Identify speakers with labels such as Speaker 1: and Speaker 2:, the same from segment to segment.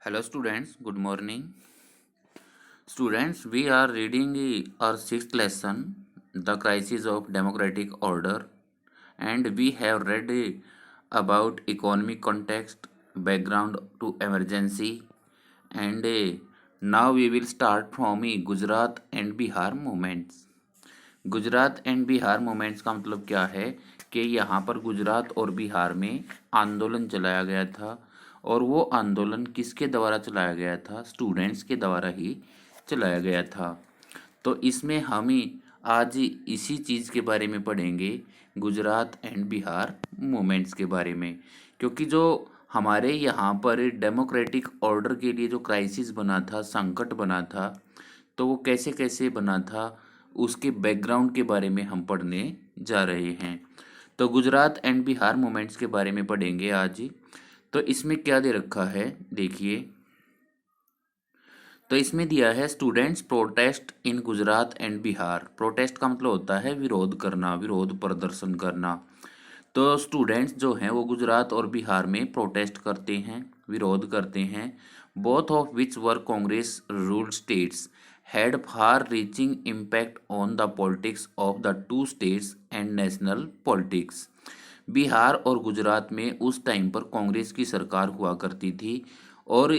Speaker 1: Hello students, good morning. Students, we are reading our sixth lesson, The Crisis of Democratic Order, and we have read about economic context, background to emergency, and now we will start from Gujarat and Bihar movements. Gujarat and Bihar movements का मतलब क्या है कि यहाँ पर गुजरात और बिहार में आंदोलन चलाया गया था और वो आंदोलन किसके द्वारा चलाया गया था? स्टूडेंट्स के द्वारा ही चलाया गया था। तो इसमें हम ही आज इसी चीज़ के बारे में पढ़ेंगे, गुजरात एंड बिहार मूवमेंट्स के बारे में, क्योंकि जो हमारे यहाँ पर डेमोक्रेटिक ऑर्डर के लिए जो क्राइसिस बना था, संकट बना था, तो वो कैसे कैसे बना था उसके बैकग्राउंड के बारे में हम पढ़ने जा रहे हैं। तो गुजरात एंड बिहार मूवमेंट्स के बारे में पढ़ेंगे आज। तो इसमें क्या दे रखा है देखिए। तो इसमें दिया है students protest in Gujarat and Bihar. Protest का मतलब होता है विरोध करना, विरोध प्रदर्शन करना। तो स्टूडेंट्स जो हैं वो गुजरात और बिहार में प्रोटेस्ट करते हैं, विरोध करते हैं। Both of which were Congress ruled states had far reaching impact on the politics of the two states and national politics. Bihar और गुजरात में उस टाइम पर कांग्रेस की सरकार हुआ करती थी और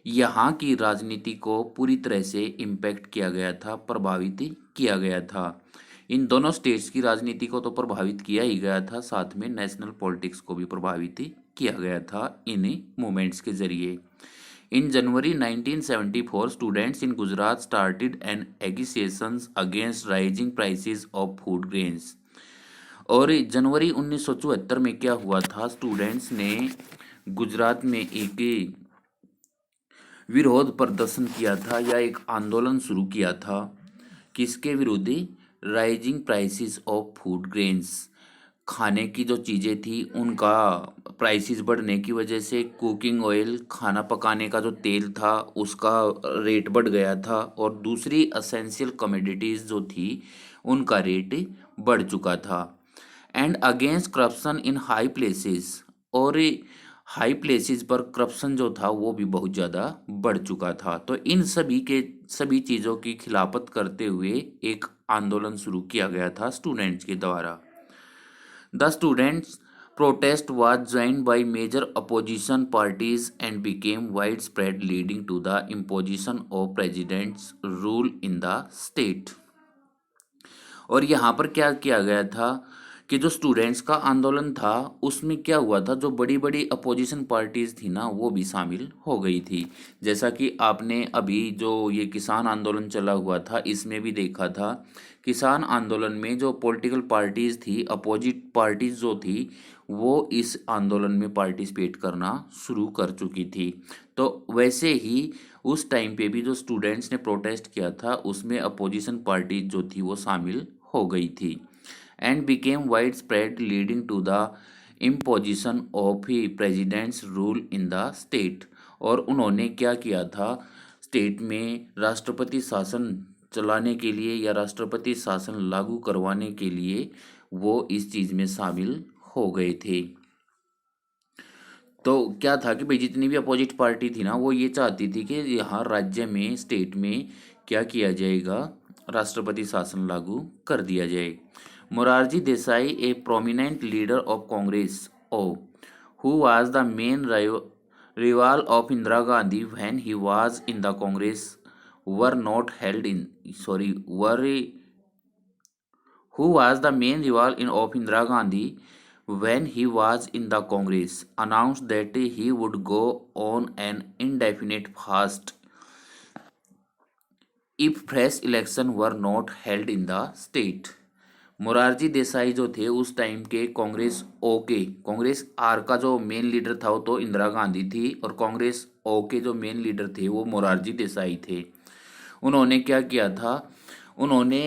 Speaker 1: यहाँ की राजनीति को पूरी तरह से इम्पैक्ट किया गया था, प्रभावित किया गया था। इन दोनों स्टेट्स की राजनीति को तो प्रभावित किया ही गया था, साथ में नेशनल पॉलिटिक्स को भी प्रभावित किया गया था इन मूवमेंट्स के जरिए। In January 1974 students in Gujarat started an agitations against rising prices of food grains. और जनवरी 1974 में क्या हुआ था, स्टूडेंट्स ने गुजरात में एक विरोध प्रदर्शन किया था या एक आंदोलन शुरू किया था। किसके विरुद्ध? Rising prices of food grains. खाने की जो चीज़ें थी उनका प्राइसेस बढ़ने की वजह से कुकिंग ऑयल, खाना पकाने का जो तेल था उसका रेट बढ़ गया था और दूसरी असेंशियल कमोडिटीज़ जो थी उनका रेट बढ़ चुका था। And against corruption in high places, और हाई प्लेसेस पर करप्शन जो था वो भी बहुत ज़्यादा बढ़ चुका था। तो इन सभी चीज़ों की खिलाफत करते हुए एक आंदोलन शुरू किया गया था स्टूडेंट्स के द्वारा। The students protest was joined by major opposition parties and became widespread, leading to the imposition of president's rule in the state। और यहाँ पर क्या किया गया था कि जो स्टूडेंट्स का आंदोलन था उसमें क्या हुआ था, जो बड़ी बड़ी अपोजिशन पार्टीज थी ना वो भी शामिल हो गई थी। जैसा कि आपने अभी जो ये किसान आंदोलन चला हुआ था इसमें भी देखा था, किसान आंदोलन में जो पॉलिटिकल पार्टीज थी, अपोजिट पार्टीज जो थी, वो इस आंदोलन में पार्टिसिपेट करना शुरू कर चुकी थी। तो वैसे ही उस टाइम पे भी जो स्टूडेंट्स ने प्रोटेस्ट किया था उसमें अपोजिशन पार्टी जो थी वो शामिल हो गई थी। And became widespread, leading to the imposition of he president's rule in the state. और उन्होंने क्या किया था, स्टेट में राष्ट्रपति शासन चलाने के लिए या राष्ट्रपति शासन लागू करवाने के लिए वो इस चीज़ में शामिल हो गए थे। तो क्या था कि भाई जितनी भी अपोजिट पार्टी थी ना वो ये चाहती थी कि यहाँ राज्य में, स्टेट में क्या किया जाएगा, राष्ट्रपति शासन लागू कर दिया जाए। Morarji Desai, a prominent leader of Congress ओ who was the main rival of Indira Gandhi when he was in the Congress, were not held in sorry were who was the main rival of Indira Gandhi when he was in the Congress, announced that he would go on an indefinite fast if fresh election were not held in the state। Morarji Desai जो थे उस time के Congress are का जो main leader था वो तो इंदिरा गांधी थी और कांग्रेस ओ के जो मेन लीडर थे वो मोरारजी देसाई थे। उन्होंने क्या किया था, उन्होंने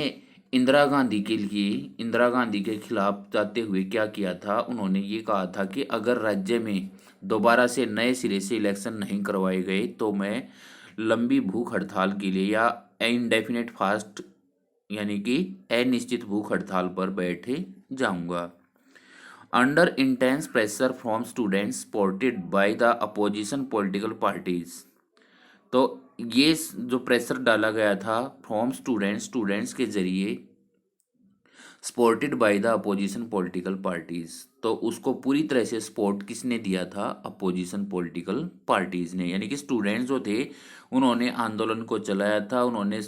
Speaker 1: इंदिरा गांधी के लिए, इंदिरा गांधी के खिलाफ जाते हुए क्या किया था, उन्होंने ये कहा था कि अगर राज्य में दोबारा से नए सिरे से इलेक्शन नहीं करवाए गए तो मैं लंबी भूख हड़ताल के लिए या इनडेफिनेट फास्ट यानी कि अनिश्चित भूख हड़ताल पर बैठे जाऊंगा। Under intense pressure from students supported by the opposition political parties, तो ये जो प्रेशर डाला गया था फ्रॉम स्टूडेंट्स के जरिए, supported by the opposition political parties, तो उसको पूरी तरह से सपोर्ट किसने दिया था? अपोजिशन पॉलिटिकल पार्टीज ने। यानी कि स्टूडेंट्स जो थे उन्होंने आंदोलन को चलाया था, उन्होंने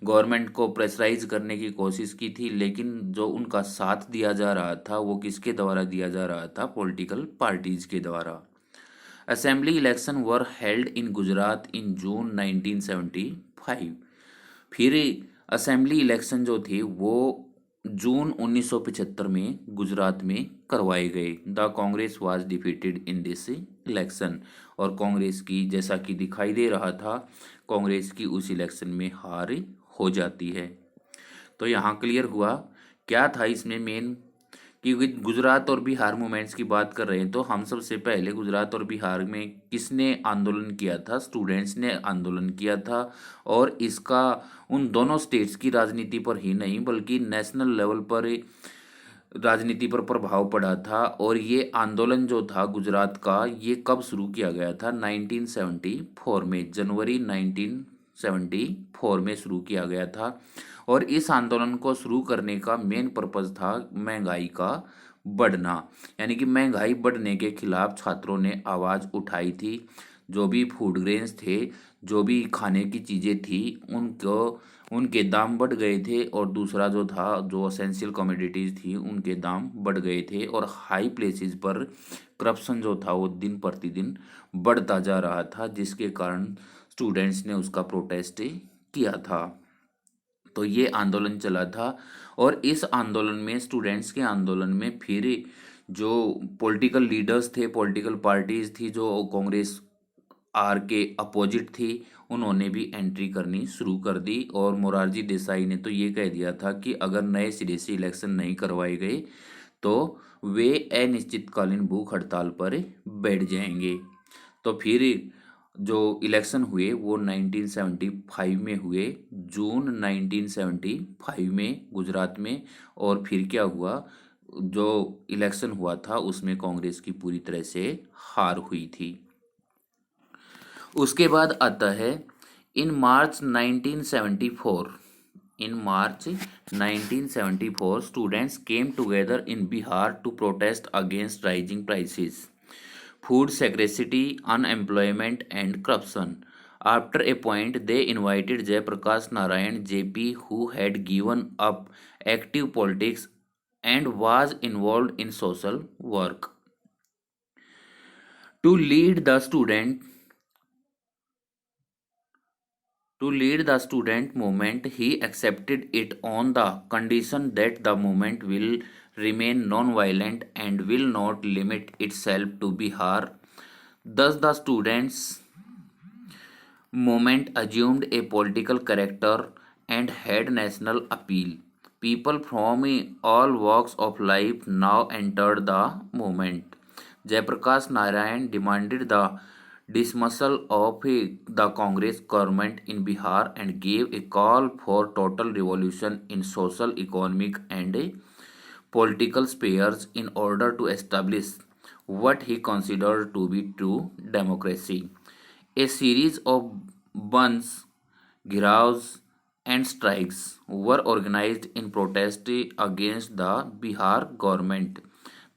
Speaker 1: गवर्नमेंट को प्रेशराइज करने की कोशिश की थी, लेकिन जो उनका साथ दिया जा रहा था वो किसके द्वारा दिया जा रहा था? पॉलिटिकल पार्टीज के द्वारा। Assembly election were held in Gujarat in June 1975। फिर असेंबली इलेक्शन जो थे वो जून 1975 में गुजरात में करवाए गए। The Congress was defeated in this election, और कांग्रेस की, जैसा कि दिखाई दे रहा था, कांग्रेस की उस इलेक्शन में हार हो जाती है। तो यहाँ क्लियर हुआ क्या था इसमें मेन, क्योंकि गुजरात और बिहार मूवमेंट्स की बात कर रहे हैं तो हम सबसे पहले गुजरात और बिहार में किसने आंदोलन किया था? स्टूडेंट्स ने आंदोलन किया था। और इसका उन दोनों स्टेट्स की राजनीति पर ही नहीं बल्कि नेशनल लेवल पर राजनीति पर प्रभाव पड़ा था। और ये आंदोलन जो था गुजरात का, ये कब शुरू किया गया था? 1974 में, जनवरी 1974 में शुरू किया गया था। और इस आंदोलन को शुरू करने का मेन पर्पज था महंगाई का बढ़ना, यानी कि महंगाई बढ़ने के खिलाफ छात्रों ने आवाज़ उठाई थी। जो भी फूड ग्रेन्स थे, जो भी खाने की चीज़ें थी, उनके दाम बढ़ गए थे। और दूसरा जो था, जो एसेंशियल कमोडिटीज़ थी उनके दाम बढ़ गए थे। और हाई प्लेसेस पर करप्शन जो था वो दिन प्रतिदिन बढ़ता जा रहा था, जिसके कारण स्टूडेंट्स ने उसका प्रोटेस्ट किया था। तो ये आंदोलन चला था। और इस आंदोलन में, स्टूडेंट्स के आंदोलन में, फिर जो पॉलिटिकल लीडर्स थे, पॉलिटिकल पार्टीज थी जो कांग्रेस आर के अपोजिट थी, उन्होंने भी एंट्री करनी शुरू कर दी। और मोरारजी देसाई ने तो ये कह दिया था कि अगर नए सिरे से इलेक्शन नहीं करवाए गए तो वे अनिश्चितकालीन भूख हड़ताल पर बैठ जाएंगे। तो फिर जो इलेक्शन हुए वो 1975 में हुए, जून 1975 में गुजरात में। और फिर क्या हुआ, जो इलेक्शन हुआ था उसमें कांग्रेस की पूरी तरह से हार हुई थी। उसके बाद आता है in March 1974 students came together in Bihar to protest against rising prices, food scarcity, unemployment, and corruption. After a point, they invited Jayaprakash Narayan JP, who had given up active politics and was involved in social work, to lead the student movement. He accepted it on the condition that the movement will remain non-violent and will not limit itself to Bihar. Thus, the students' movement assumed a political character and had national appeal. People from all walks of life now entered the movement. Jayaprakash Narayan demanded the dismissal of the Congress government in Bihar and gave a call for total revolution in social, economic, and political spheres in order to establish what he considered to be true democracy. A series of burns, ghiravs, and strikes were organized in protest against the Bihar government.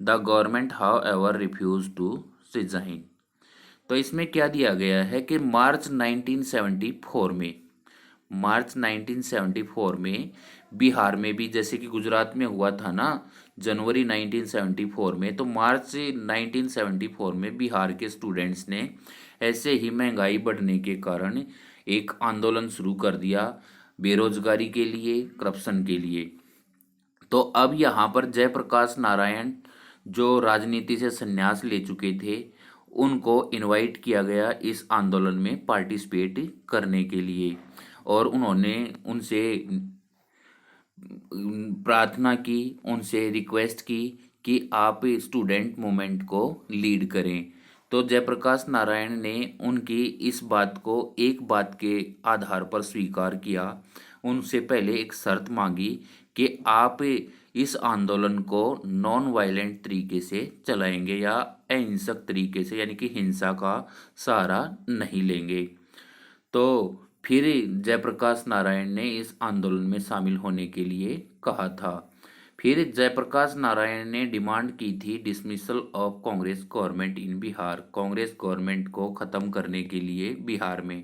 Speaker 1: The government, however, refused to resign. तो इसमें क्या दिया गया है कि मार्च 1974 में बिहार में भी, जैसे कि गुजरात में हुआ था ना जनवरी 1974 में, तो मार्च 1974 में बिहार के स्टूडेंट्स ने ऐसे ही महंगाई बढ़ने के कारण एक आंदोलन शुरू कर दिया, बेरोजगारी के लिए, करप्शन के लिए। तो अब यहाँ पर जयप्रकाश नारायण जो राजनीति से संन्यास ले चुके थे, उनको इनवाइट किया गया इस आंदोलन में पार्टिसिपेट करने के लिए। और उन्होंने उनसे प्रार्थना की, उनसे रिक्वेस्ट की कि आप स्टूडेंट मूवमेंट को लीड करें। तो जयप्रकाश नारायण ने उनकी इस बात को एक बात के आधार पर स्वीकार किया। उनसे पहले एक शर्त मांगी कि आप इस आंदोलन को नॉन वायलेंट तरीके से चलाएंगे या अहिंसक तरीके से, यानी कि हिंसा का सहारा नहीं लेंगे। तो फिर जयप्रकाश नारायण ने इस आंदोलन में शामिल होने के लिए कहा था। फिर जयप्रकाश नारायण ने डिमांड की थी dismissal of Congress government in Bihar, Congress government को ख़त्म करने के लिए बिहार में,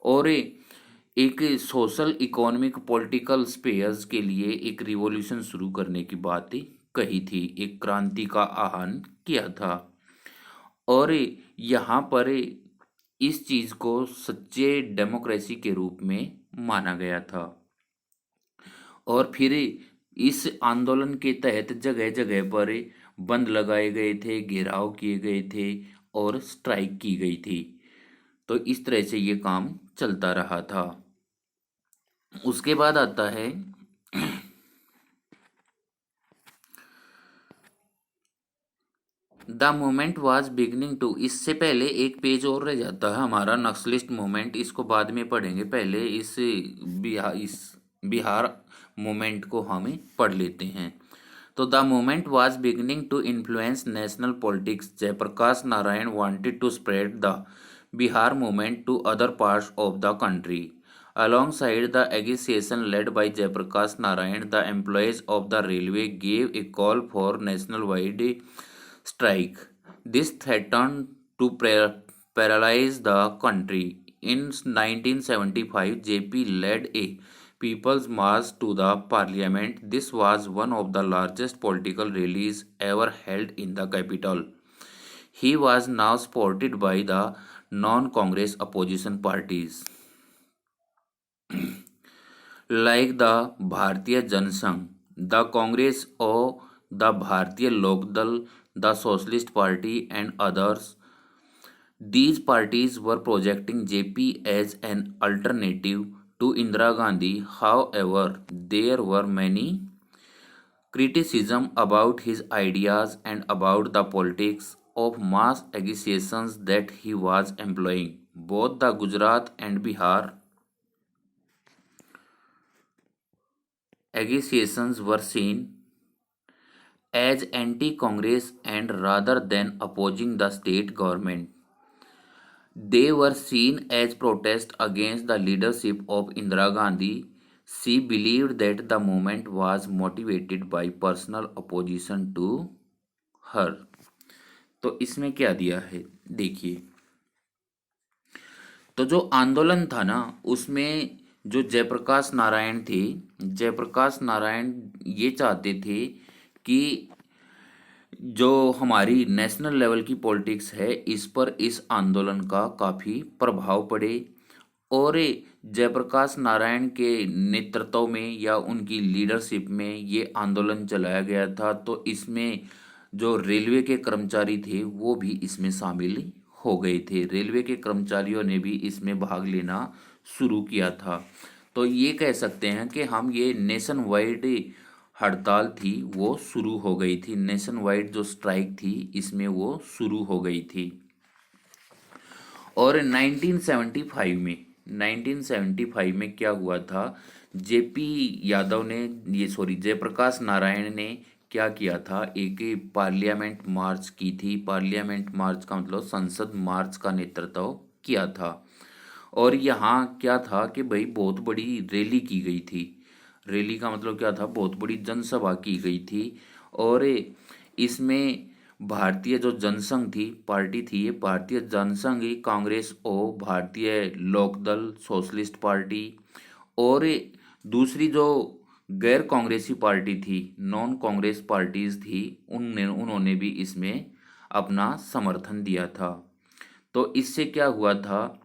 Speaker 1: और एक सोशल इकोनॉमिक पॉलिटिकल स्पेयर्स के लिए एक रिवॉल्यूशन शुरू करने की बात कही थी, एक क्रांति का आह्वान किया था। और यहाँ पर इस चीज़ को सच्चे डेमोक्रेसी के रूप में माना गया था। और फिर इस आंदोलन के तहत जगह जगह पर बंद लगाए गए थे, घेराव किए गए थे और स्ट्राइक की गई थी। तो इस तरह से ये काम चलता रहा था। उसके बाद आता है the movement was beginning to. इससे पहले एक पेज और रह जाता है हमारा, नक्सलिस्ट मूवमेंट, इसको बाद में पढ़ेंगे, पहले इस बिहार मूवमेंट को हम पढ़ लेते हैं। तो the movement was beginning to influence national politics. Jayaprakash Narayan wanted to spread the Bihar movement to other parts of the country. Alongside the agitation led by Jayaprakash Narayan, the employees of the railway gave a call for nationwide strike. This threatened to paralyze the country. In 1975, JP led a people's march to the parliament. This was one of the largest political rallies ever held in the capital. He was now supported by the non-Congress opposition parties like the Bharatiya Janasangh, the Congress or the Bharatiya Lokdal, the Socialist Party and others. These parties were projecting JP as an alternative to Indira Gandhi. However, there were many criticism about his ideas and about the politics of mass agitations that he was employing. Both the Gujarat and Bihar agitations were seen as anti-Congress and rather than opposing the state government. They were seen as protest against the leadership of Indira Gandhi. She believed that the movement was motivated by personal opposition to her. तो इसमें क्या दिया है देखिए, तो जो आंदोलन था ना उसमें जो जयप्रकाश नारायण थे, जयप्रकाश नारायण ये चाहते थे कि जो हमारी नेशनल लेवल की पॉलिटिक्स है इस पर इस आंदोलन का काफ़ी प्रभाव पड़े। और जयप्रकाश नारायण के नेतृत्व में या उनकी लीडरशिप में ये आंदोलन चलाया गया था। तो इसमें जो रेलवे के कर्मचारी थे वो भी इसमें शामिल हो गए थे, रेलवे के कर्मचारियों ने भी इसमें भाग लेना शुरू किया था। तो ये कह सकते हैं कि हम ये नेशन वाइड हड़ताल थी वो शुरू हो गई थी, नेशन वाइड जो स्ट्राइक थी इसमें वो शुरू हो गई थी। और 1975 में क्या हुआ था, जयप्रकाश नारायण ने क्या किया था, एक पार्लियामेंट मार्च की थी। पार्लियामेंट मार्च का मतलब संसद मार्च का नेतृत्व किया था। और यहाँ क्या था कि भाई बहुत बड़ी रैली की गई थी। रैली का मतलब क्या था, बहुत बड़ी जनसभा की गई थी। और इसमें भारतीय जो जनसंघ थी पार्टी थी, ये भारतीय जनसंघ कांग्रेस और भारतीय लोकदल सोशलिस्ट पार्टी और दूसरी जो गैर कांग्रेसी पार्टी थी, नॉन कांग्रेस पार्टीज थी, उन्होंने भी इसमें अपना समर्थन दिया था। तो इससे क्या हुआ था,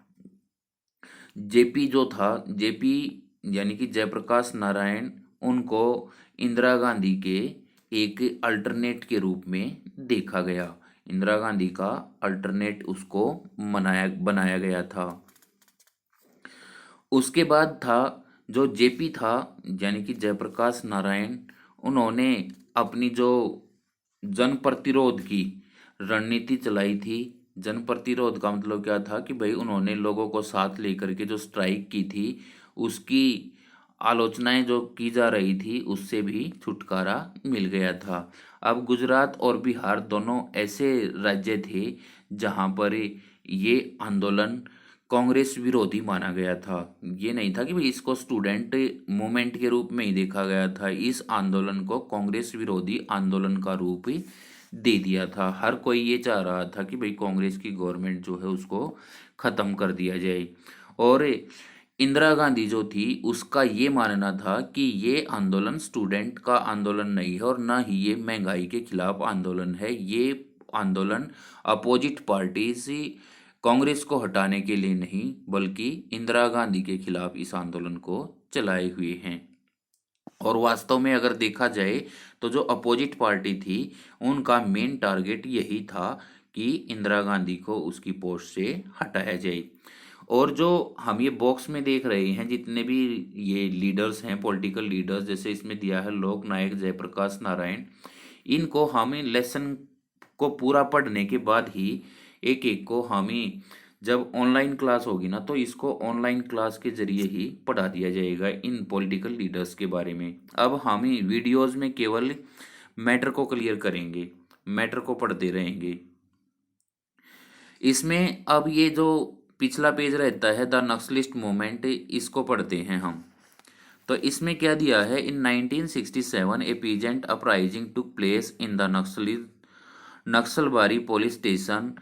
Speaker 1: जेपी यानी कि जयप्रकाश नारायण, उनको इंदिरा गांधी के एक अल्टरनेट के रूप में देखा गया। इंदिरा गांधी का अल्टरनेट उसको बनाया गया था। उसके बाद था जो जेपी था यानी कि जयप्रकाश नारायण, उन्होंने अपनी जो जन प्रतिरोध की रणनीति चलाई थी। जन प्रतिरोध का मतलब क्या था कि भाई उन्होंने लोगों को साथ लेकर के जो स्ट्राइक की थी उसकी आलोचनाएं जो की जा रही थी उससे भी छुटकारा मिल गया था। अब गुजरात और बिहार दोनों ऐसे राज्य थे जहां पर ये आंदोलन कांग्रेस विरोधी माना गया था। ये नहीं था कि भाई इसको स्टूडेंट मूवमेंट के रूप में ही देखा गया था, इस आंदोलन को कांग्रेस विरोधी आंदोलन का रूप ही दे दिया था। हर कोई ये चाह रहा था कि भाई कांग्रेस की गवर्नमेंट जो है उसको खत्म कर दिया जाए। और इंदिरा गांधी जो थी उसका ये मानना था कि ये आंदोलन स्टूडेंट का आंदोलन नहीं है और ना ही ये महंगाई के खिलाफ आंदोलन है। ये आंदोलन अपोजिट पार्टी से कांग्रेस को हटाने के लिए नहीं बल्कि इंदिरा गांधी के खिलाफ इस आंदोलन को चलाए हुए हैं। और वास्तव में अगर देखा जाए तो जो अपोजिट पार्टी थी उनका मेन टारगेट यही था कि इंदिरा गांधी को उसकी पोस्ट से हटाया जाए। और जो हम ये बॉक्स में देख रहे हैं जितने भी ये लीडर्स हैं, पॉलिटिकल लीडर्स, जैसे इसमें दिया है लोक नायक जयप्रकाश नारायण, इनको हमें लेसन को पूरा पढ़ने के बाद ही एक एक को हमें जब ऑनलाइन क्लास होगी ना तो इसको ऑनलाइन क्लास के जरिए ही पढ़ा दिया जाएगा इन पॉलिटिकल लीडर्स के बारे में। अब हम वीडियोस में केवल मैटर को क्लियर करेंगे, मैटर को पढ़ते रहेंगे। इसमें अब ये जो पिछला पेज रहता है द नक्सलिस्ट मूवमेंट, इसको पढ़ते हैं हम। तो इसमें क्या दिया है, in 1967 a peasant uprising took place in the Naxalbari police station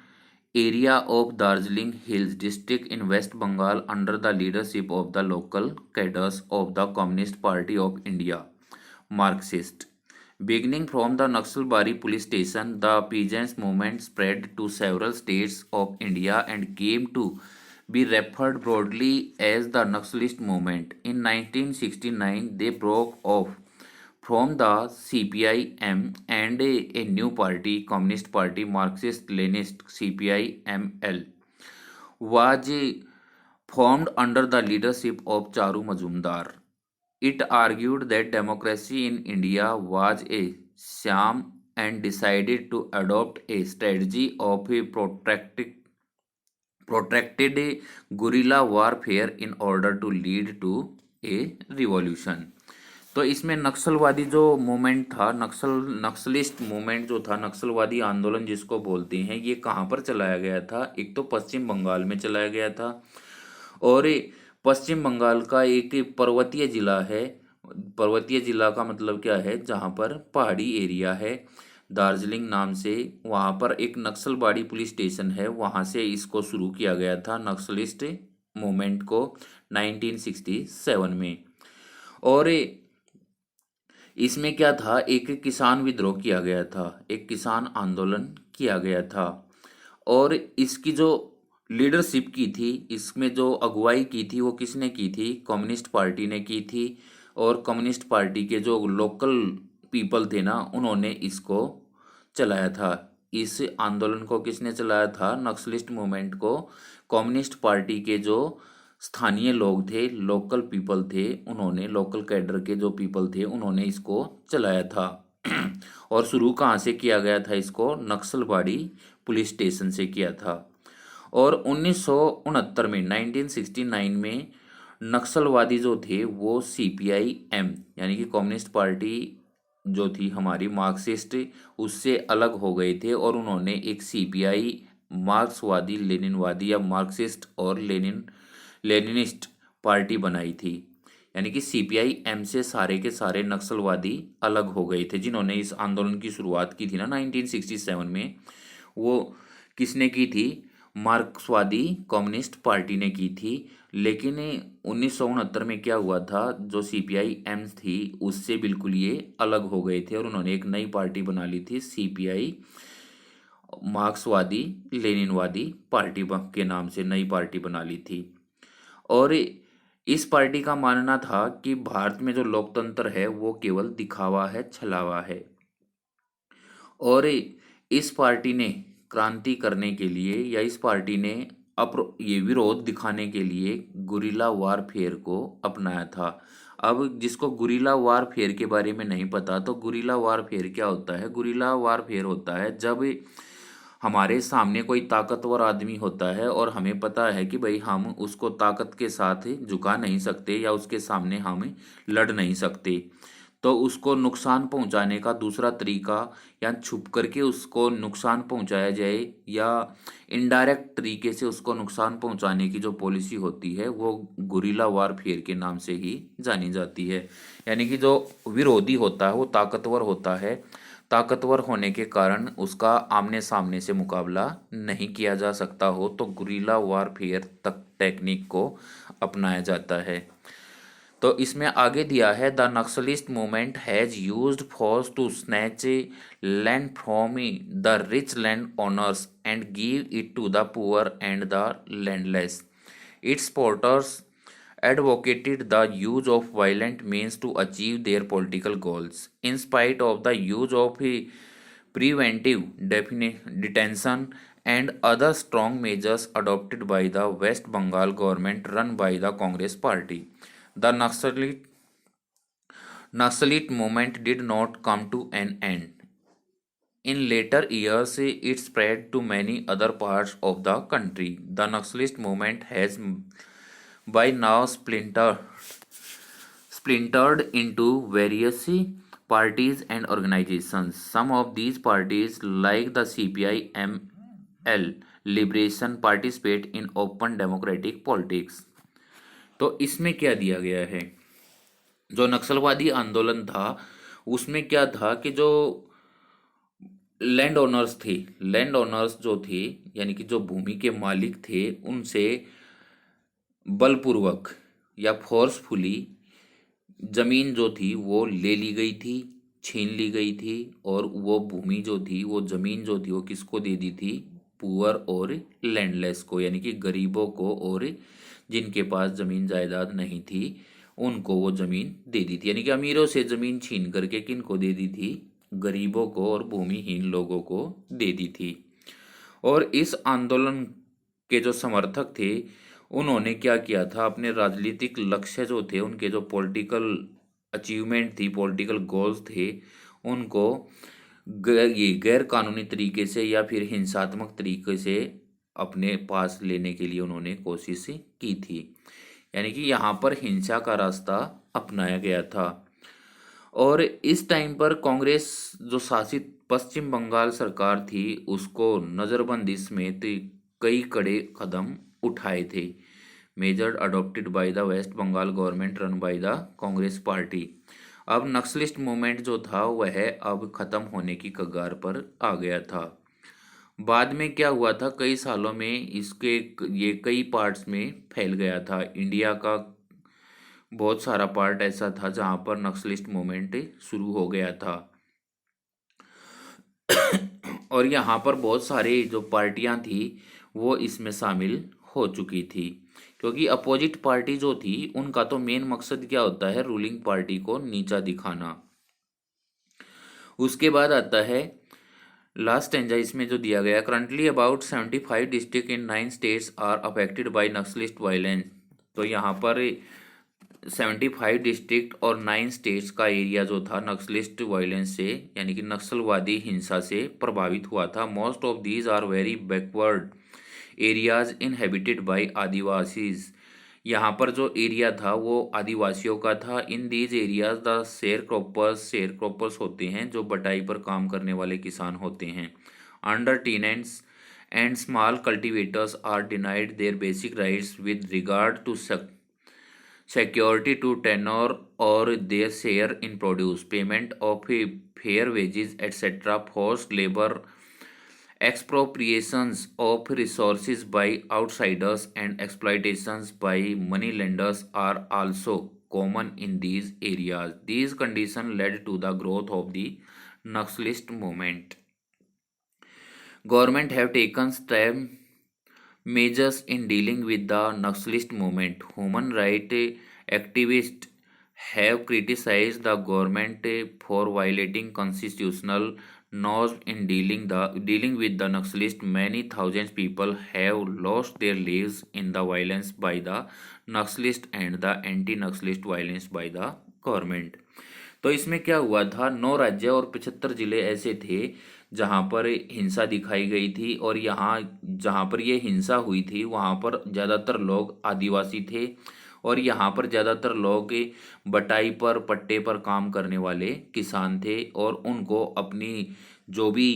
Speaker 1: area of Darjeeling Hills district in West Bengal under the leadership of the local cadres of the Communist Party of India, Marxist. Beginning from the Naxalbari police station, the peasants' movement spread to several states of India and came to be referred broadly as the Naxalist movement. In 1969, they broke off from the CPI-M and a new party, Communist Party, Marxist-Leninist CPI-ML, was formed under the leadership of Charu Majumdar. It argued that democracy in India was a sham and decided to adopt a strategy of a protracted guerrilla warfare in order to lead to a revolution. तो इसमें नक्सलवादी जो movement था, Naxalist movement जो था, नक्सलवादी आंदोलन जिसको बोलते हैं, ये कहाँ पर चलाया गया था? एक तो पश्चिम बंगाल में चलाया गया था और पश्चिम बंगाल का एक पर्वतीय जिला है। पर्वतीय जिला का मतलब क्या है? जहाँ पर पहाड़ी एरिया है, दार्जिलिंग नाम से, वहाँ पर एक नक्सलबाड़ी पुलिस स्टेशन है, वहाँ से इसको शुरू किया गया था नक्सलिस्ट मूवमेंट को 1967 में। और इसमें क्या था, एक किसान विद्रोह किया गया था, एक किसान आंदोलन किया गया था। और इसकी जो लीडरशिप की थी, इसमें जो अगुवाई की थी वो किसने की थी? कम्युनिस्ट पार्टी ने की थी। और कम्युनिस्ट पार्टी के जो लोकल पीपल थे ना, उन्होंने इसको चलाया था। इस आंदोलन को किसने चलाया था? नक्सलिस्ट मूवमेंट को कम्युनिस्ट पार्टी के जो स्थानीय लोग थे, लोकल पीपल थे, उन्होंने, लोकल कैडर के जो पीपल थे, उन्होंने इसको चलाया था। और शुरू कहाँ से किया गया था? इसको नक्सलबाड़ी पुलिस स्टेशन से किया था। और 1969 में 1969 में नक्सलवादी जो थे वो CPI-M यानी कि कम्युनिस्ट पार्टी जो थी हमारी मार्क्सिस्ट, उससे अलग हो गए थे और उन्होंने एक CPI मार्क्सवादी लेनिनवादी या मार्क्सिस्ट और लेनिनिस्ट पार्टी बनाई थी। यानी कि CPI-M से सारे के सारे नक्सलवादी अलग हो गए थे। जिन्होंने इस आंदोलन की शुरुआत की थी ना 1967 में, वो किसने की थी? मार्क्सवादी कम्युनिस्ट पार्टी ने की थी। लेकिन 1969 में क्या हुआ था, जो CPI-M थी उससे बिल्कुल ये अलग हो गए थे और उन्होंने एक नई पार्टी बना ली थी, CPI मार्क्सवादी लेनिनवादी पार्टी के नाम से नई पार्टी बना ली थी। और इस पार्टी का मानना था कि भारत में जो लोकतंत्र है वो केवल दिखावा है, छलावा है। और इस पार्टी ने क्रांति करने के लिए, या इस पार्टी ने ये विरोध दिखाने के लिए गुरिल्ला वारफेयर को अपनाया था। अब जिसको गुरिल्ला वारफेयर के बारे में नहीं पता, तो गुरिल्ला वारफेयर क्या होता है? गुरिल्ला वारफेयर होता है जब हमारे सामने कोई ताकतवर आदमी होता है और हमें पता है कि भाई हम उसको ताकत के साथ झुका नहीं सकते या उसके सामने हम लड़ नहीं सकते, तो उसको नुकसान पहुंचाने का दूसरा तरीका, या छुप करके उसको नुकसान पहुंचाया जाए, या इनडायरेक्ट तरीके से उसको नुकसान पहुंचाने की जो पॉलिसी होती है वो गुरिल्ला वारफेयर के नाम से ही जानी जाती है। यानी कि जो विरोधी होता है वो ताकतवर होता है, ताकतवर होने के कारण उसका आमने सामने से मुकाबला नहीं किया जा सकता हो तो गुरिल्ला वारफेयर तक टेक्निक को अपनाया जाता है। तो इसमें आगे दिया है, the naxalist movement has used force to snatch land from the rich land owners and give it to the poor and the landless. Its supporters advocated the use of violent means to achieve their political goals. In spite of the use of preventive detention and other strong measures adopted by the West Bengal government run by the Congress Party, the Naxalite movement did not come to an end. In later years, it spread to many other parts of the country. The Naxalist movement has by now splintered into various parties and organizations. Some of these parties, like the CPI-ML Liberation, participate in open democratic politics. तो इसमें क्या दिया गया है, जो नक्सलवादी आंदोलन था उसमें क्या था कि जो लैंड ओनर्स थे, लैंड ओनर्स जो थे यानी कि जो भूमि के मालिक थे, उनसे बलपूर्वक या फोर्सफुली जमीन जो थी वो ले ली गई थी, छीन ली गई थी। और वो भूमि जो थी, वो जमीन जो थी वो किसको दे दी थी, पुअर और लैंडलेस को, यानी कि गरीबों को, और जिनके पास जमीन जायदाद नहीं थी उनको वो जमीन दे दी थी। यानी कि अमीरों से जमीन छीन करके किनको दे दी थी, गरीबों को और भूमिहीन लोगों को दे दी थी। और इस आंदोलन के जो समर्थक थे उन्होंने क्या किया था, अपने राजनीतिक लक्ष्य जो थे, उनके जो पॉलिटिकल अचीवमेंट थी, पॉलिटिकल गोल्स थे, उनको ये गैर कानूनी तरीके से या फिर हिंसात्मक तरीके से अपने पास लेने के लिए उन्होंने कोशिश की थी। यानी कि यहाँ पर हिंसा का रास्ता अपनाया गया था। और इस टाइम पर कांग्रेस जो शासित पश्चिम बंगाल सरकार थी उसको नज़रबंदी समेत कई कड़े कदम उठाए थे। Major adopted by the West Bengal government run by the Congress party. अब नक्सलिस्ट मूवमेंट जो था वह अब खत्म होने की कगार पर आ गया था। बाद में क्या हुआ था, कई सालों में इसके ये कई पार्ट्स में फैल गया था। इंडिया का बहुत सारा पार्ट ऐसा था जहां पर नक्सलिस्ट मूवमेंट शुरू हो गया था। और यहाँ पर बहुत सारे जो पार्टियां थी वो इसमें शामिल हो चुकी थी, क्योंकि अपोजिट पार्टी जो थी उनका तो मेन मकसद क्या होता है, रूलिंग पार्टी को नीचा दिखाना। उसके बाद आता है लास्ट स्टेंजा, इसमें जो दिया गया, currently about 75 district in 9 states are affected by naxalist violence. तो यहाँ पर 75 डिस्ट्रिक्ट और 9 स्टेट्स का एरिया जो था नक्सलिस्ट वायलेंस से यानी कि नक्सलवादी हिंसा से प्रभावित हुआ था। Most of these are very backward areas inhabited by Adivasis. यहाँ पर जो एरिया था वो आदिवासियों का था। In these areas the sharecroppers होते हैं जो बटाई पर काम करने वाले किसान होते हैं। Under tenants and small cultivators are denied their basic rights with regard to security to tenure or their share in produce, payment of fair wages, etc. Forced labor, expropriations of resources by outsiders, and exploitations by moneylenders are also common in these areas. These conditions led to the growth of the Naxalist movement. Government have taken measures in dealing with the Naxalist movement. Human rights activists have criticized the government for violating constitutional norms in dealing with the Naxalist. Many thousands people have lost their lives in the violence by the Naxalist and the anti-Naxalist violence by the government. तो इसमें क्या हुआ था, 9 राज्य और 75 जिले ऐसे थे जहाँ पर हिंसा दिखाई गई थी। और यहाँ जहाँ पर ये हिंसा हुई थी वहाँ पर ज़्यादातर लोग आदिवासी थे और यहाँ पर ज़्यादातर लोग बटाई पर पट्टे पर काम करने वाले किसान थे और उनको अपनी जो भी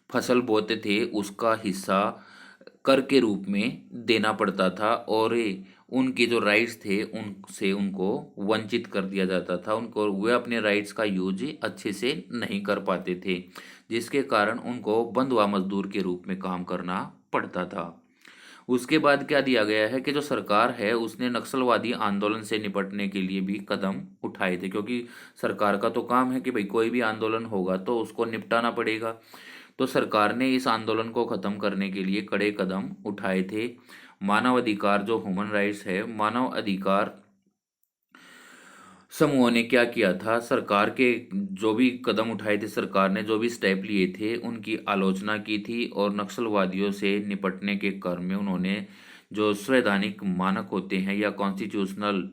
Speaker 1: फसल बोते थे उसका हिस्सा कर के रूप में देना पड़ता था और उनके जो राइट्स थे उनसे उनको वंचित कर दिया जाता था। उनको वे अपने राइट्स का यूज अच्छे से नहीं कर पाते थे, जिसके कारण उनको बंधुआ मजदूर के रूप में काम करना पड़ता था। उसके बाद क्या दिया गया है कि जो सरकार है उसने नक्सलवादी आंदोलन से निपटने के लिए भी कदम उठाए थे, क्योंकि सरकार का तो काम है कि भाई कोई भी आंदोलन होगा तो उसको निपटाना पड़ेगा। तो सरकार ने इस आंदोलन को ख़त्म करने के लिए कड़े कदम उठाए थे। मानव अधिकार जो ह्यूमन राइट्स है, मानव अधिकार समूहों ने क्या किया था, सरकार के जो भी कदम उठाए थे, सरकार ने जो भी स्टेप लिए थे उनकी आलोचना की थी और नक्सलवादियों से निपटने के क्रम में उन्होंने जो संवैधानिक मानक होते हैं या कॉन्स्टिट्यूशनल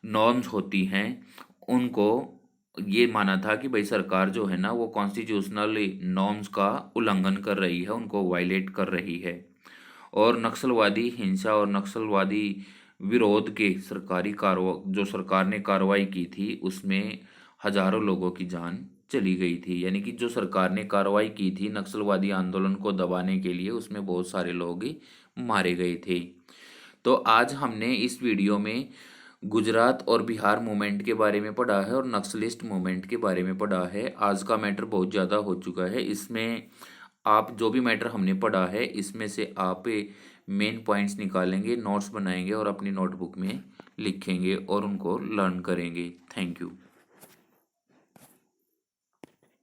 Speaker 1: नॉर्म्स होती हैं उनको ये माना था कि भाई सरकार जो है ना वो कॉन्स्टिट्यूशनल नॉर्म्स का उल्लंघन कर रही है, उनको वायलेट कर रही है। और नक्सलवादी हिंसा और नक्सलवादी विरोध के सरकारी कार्रवा जो सरकार ने कार्रवाई की थी उसमें हजारों लोगों की जान चली गई थी। यानी कि जो सरकार ने कार्रवाई की थी नक्सलवादी आंदोलन को दबाने के लिए उसमें बहुत सारे लोग मारे गए थे। तो आज हमने इस वीडियो में गुजरात और बिहार मूवमेंट के बारे में पढ़ा है और नक्सलिस्ट मूवमेंट के बारे में पढ़ा है। आज का मैटर बहुत ज़्यादा हो चुका है, इसमें आप जो भी मैटर हमने पढ़ा है इसमें से आप मेन पॉइंट्स निकालेंगे, नोट्स बनाएंगे और अपनी नोटबुक में लिखेंगे और उनको लर्न करेंगे। Thank you.